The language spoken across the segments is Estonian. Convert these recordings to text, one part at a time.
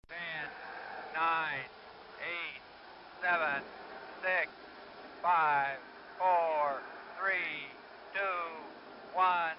10, 9, 8, 7, 6, 5, 4, 3, 2, 1.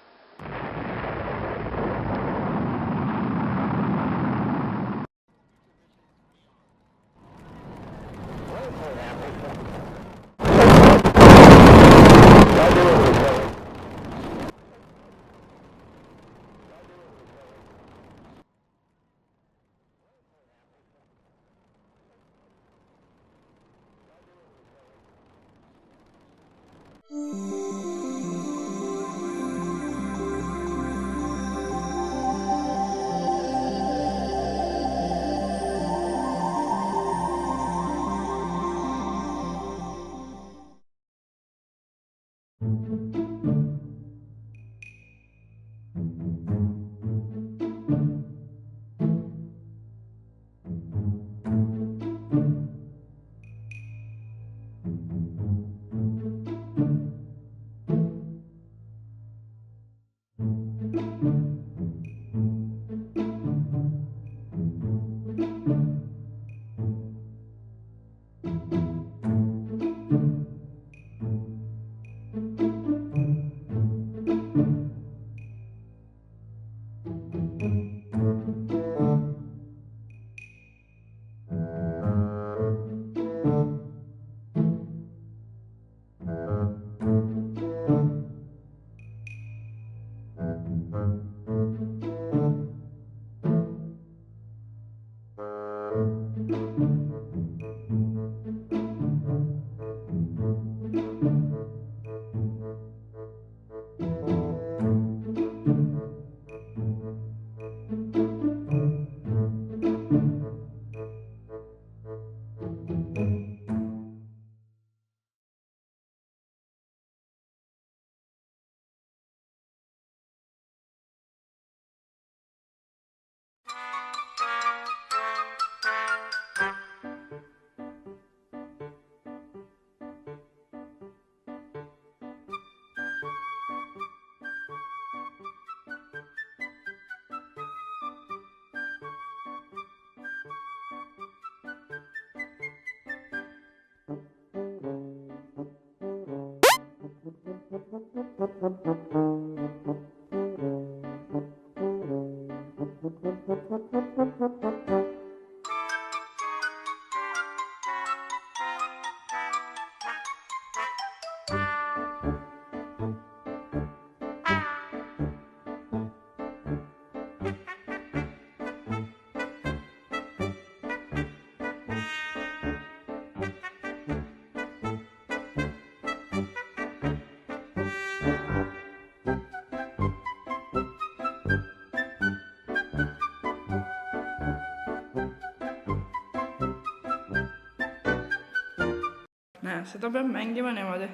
Näe, seda peab mängima niimoodi.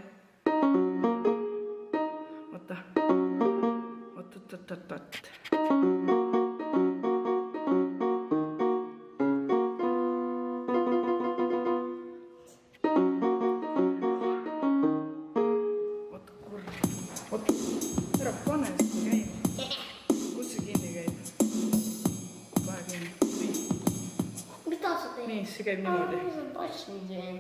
Oota. Oot. Oot, kurv. Oot, ära pane seda käima. Kus see kinni käib? Pane kinni. Nii. Mida sa teed? Nii, see käib niimoodi. Mis on passi teen?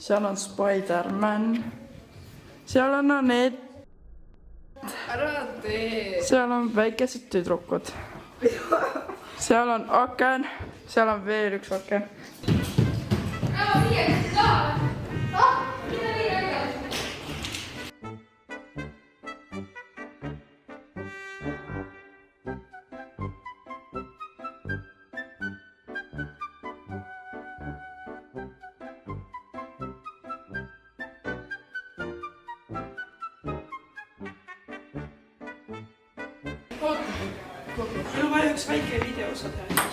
seal on Spider-Man. Seal on Anett. Ära tee. Seal on väikesed tüdrukud. Seal on aken. Seal on veel üks aken. Mul on vaja üks väike videosa teha.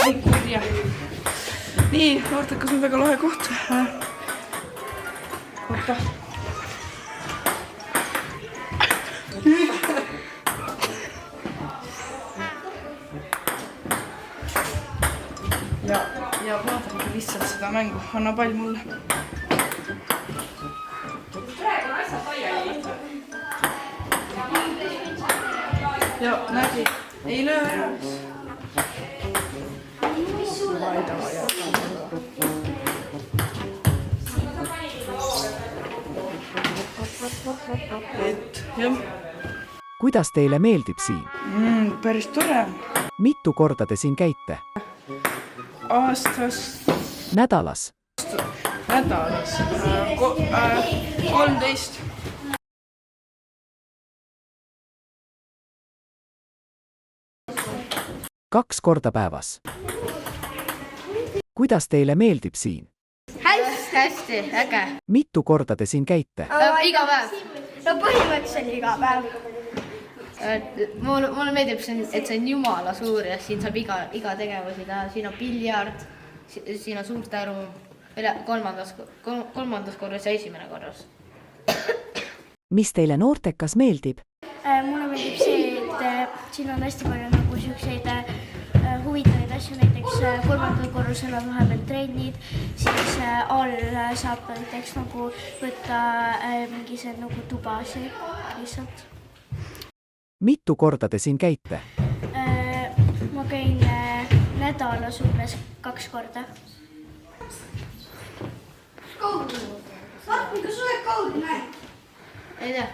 Ei kurja. Nii, Noortekas on väga lahe koht. Oota. Ja vaadake lihtsalt seda mängu. Anna pall mulle. Praegu on asjad laiali. Ja nägi, ei löö ära. Et, jah. Kuidas teile meeldib siin? Päris tore. Mitu korda te siin käite? Aastas, Nädalas? nädalas, 13. Kaks korda päevas. Kuidas teile meeldib siin? Hästi, äge. Mitu korda te siin käite? Iga päev. No põhimõtteliselt iga päev. Mulle meeldib, et see on jumala suur ja siin saab iga tegevusi teha. Siin on piljard, siin on suur täru, kolmandas korras ja esimene korras. Mis teile Noortekas meeldib? Mulle meeldib see, et siin on hästi palju nagu siukseid huvitavaid asju, näiteks kolmandal korrusel on vahepeal trennid, siis all saab näiteks nagu võtta mingi see nagu tubasid lihtsalt. Mitu korda te siin käite? Ma käin nädalas umbes 2 korda. Kaudu. Vaata, kas sulle kaudu näed? Ei tea.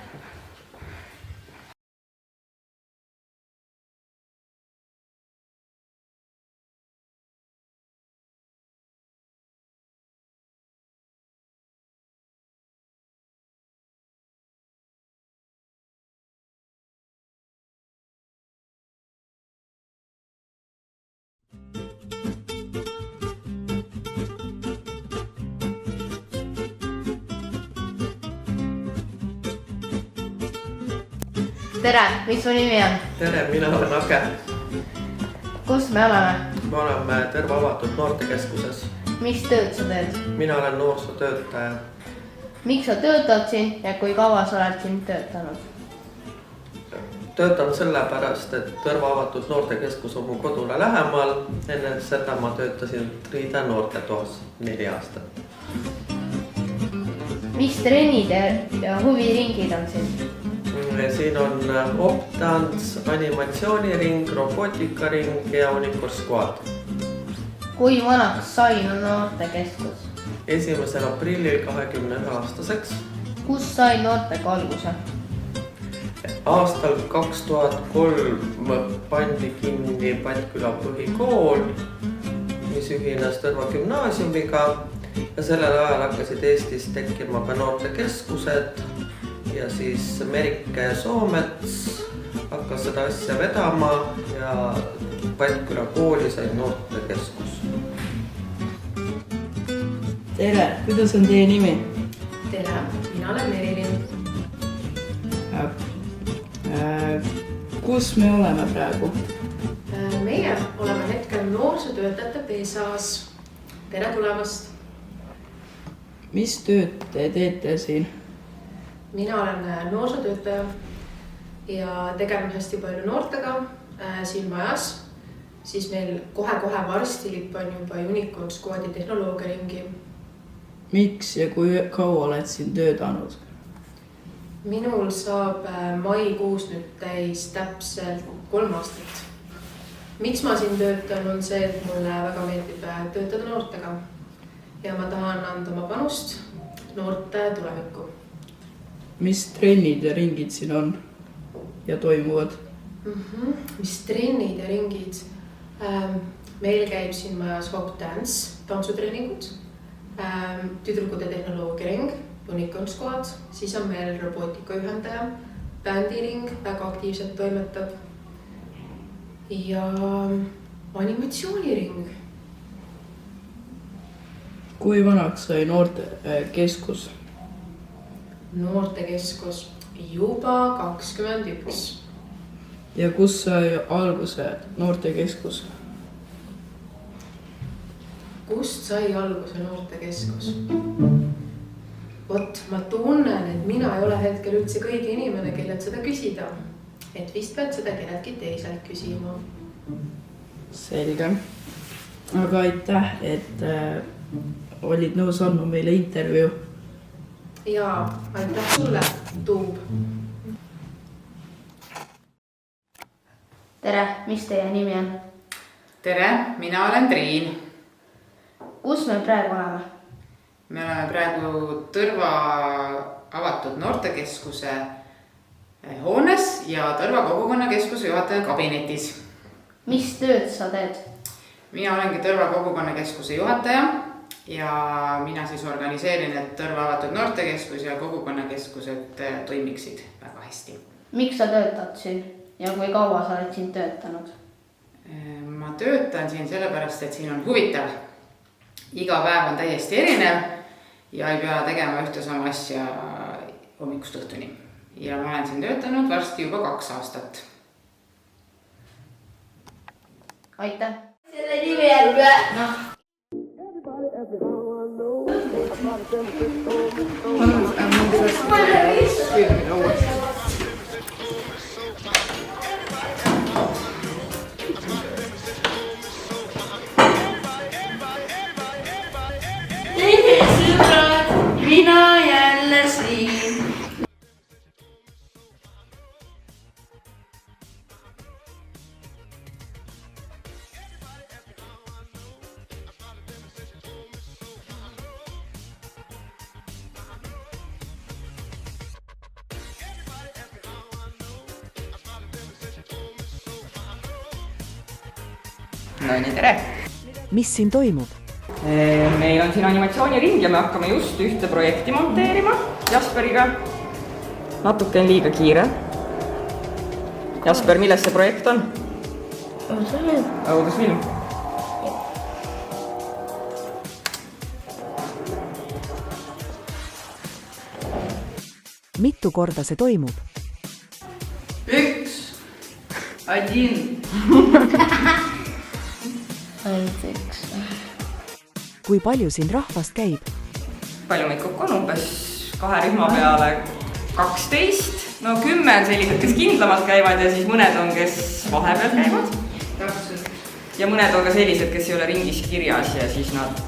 Tere, mis su nimi on? Tere, mina olen Ake. Kus me oleme? Me oleme Tõrva avatud noortekeskuses. Mis tööd sa teed? Mina olen noorsootöötaja. Miks sa töötad siin ja kui kaua sa oled siin töötanud? Töötan sellepärast, et Tõrva avatud noortekeskus on mu kodule lähemal. Enne seda ma töötasin Triide noortetoas 4 aastat. Mis trennid ja huviringid on siin? Siin on optants, animatsiooniring, robootikaring ja Unicorn Squad. Kui vanaks sai noortekeskus? 1. aprillil 21-aastaseks. Kus sai noortega alguse? Aastal 2003 pandi kinni Patküla põhikool, mis ühines Tõrva gümnaasiumiga ja sellel ajal hakkasid Eestis tekkima ka noortekeskused ja siis Merike Soomets hakkas seda asja vedama ja Patküla kooli sai noortekeskus. Tere, kuidas on teie nimi? Tere, mina olen Merilin. Kus me oleme praegu? Meie oleme hetkel noorsootöötajate pesas. Tere tulemast! Mis tööd te teete siin? Mina olen noorsootöötaja ja tegelen hästi palju noortega siin majas. Siis meil kohe varsti lippan juba Unicorn Squadi tehnoloogiaringi. Miks ja kui kaua oled siin töötanud? Minul saab maikuus nüüd täis täpselt 3 aastat. miks ma siin töötan, on see, et mulle väga meeldib töötada noortega ja ma tahan anda oma panust noorte tulevikku. Mis trennid ja ringid siin on ja toimuvad? Mis trennid ja ringid? Meil käib siin majas Hop Dance tantsutreeningud, tüdrukute tehnoloogiaring, unicornsquad, siis on meil robootikaühendaja, bändiring väga aktiivselt toimetab ja animatsiooniring. Kui vanaks sai noortekeskus? Noortekeskus juba 21. Ja kus sai alguse noortekeskus? Kust sai alguse noortekeskus? Vot, ma tunnen, et mina ei ole hetkel üldse kõige inimene, kellelt seda küsida. Et vist pead seda kelleltki teiselt küsima. Selge. Aga aitäh, et olid nõus andma meile intervjuu. Ja aitäh sulle, Tuub. Tere, mis teie nimi on? Tere, mina olen Triin. Kus me praegu oleme? Me oleme praegu Tõrva avatud noortekeskuse hoones ja Tõrva kogukonnakeskuse juhataja kabinetis. Mis tööd sa teed? Mina olengi Tõrva kogukonnakeskuse juhataja ja mina siis organiseerin, et Tõrva avatud noortekeskus ja kogukonnakeskused toimiksid väga hästi. Miks sa töötad siin ja kui kaua sa oled siin töötanud? Ma töötan siin sellepärast, et siin on huvitav. Iga päev on täiesti erinev ja ei pea tegema ühte sama asja hommikust õhtuni. Ja ma olen siin töötanud varsti juba 2 aastat. Aitäh! Selle nimi on Sõbrad, mina jälle siin. No nii, tere! Mis siin toimub? Meil on siin animatsiooniring ja me hakkame just ühte projekti monteerima Jasperiga. Natuke on liiga kiire. Jasper, milles see projekt on? Õudusfilm. Mitu korda see toimub? 1, 1. Ainult 1. Kui palju siin rahvast käib? Palju meid kokku on umbes 2 rühma peale 12. No 10 on sellised, kes kindlamalt käivad ja siis mõned on, kes vahepeal käivad. Ja mõned on ka sellised, kes ei ole ringis kirjas ja siis nad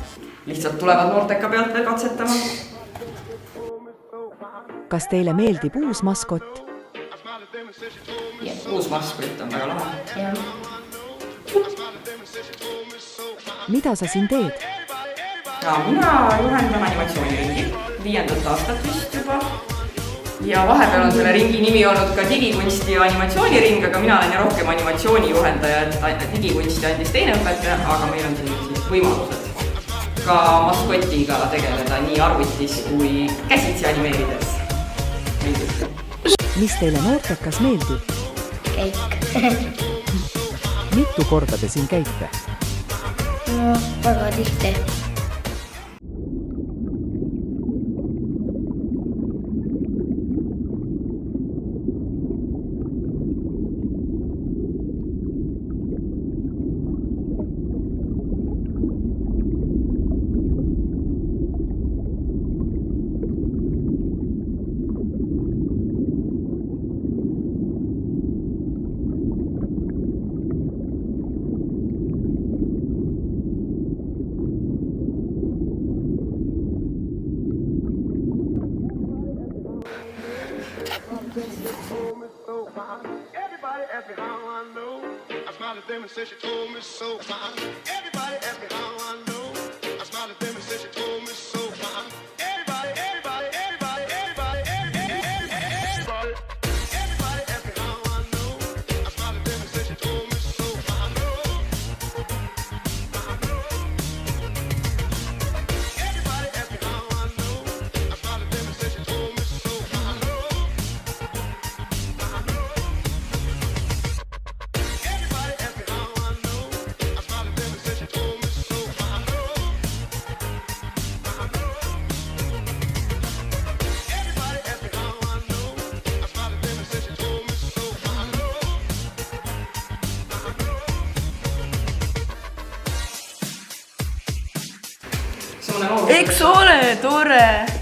lihtsalt tulevad noorteka pealt veel katsetama. Kas teile meeldib uus maskott? Uus maskott on väga lahe. Mida sa siin teed? Mina juhendan animatsiooniringi 5. aastat vist juba. Ja vahepeal on selle ringi nimi olnud ka digikunsti ja animatsiooniring, aga mina olen ja rohkem animatsioonijuhendaja, et digikunsti andis teine õpetaja, aga meil on siin siis võimalused ka maskotiga tegeleda nii arvutis kui käsitsi animeerides. Mis teile noortekas meeldib? Kõik. Mitu korda te siin käite? No, väga tihti. Everybody ask me how I know. smiled at them and said she told me so. Everybody asked me how I know. I smiled at them and said she told me so. Everybody asked me how I know. I smiled at them and said she told me so. I know. Everybody asked me how I know. I smiled at them and said she told me so. I know. Everybody asked me how I know. I smiled at them and said she told me so. I know. Everybody asked me how I know. I smiled at them and said she told me so. I know. Eks Eks ole tore.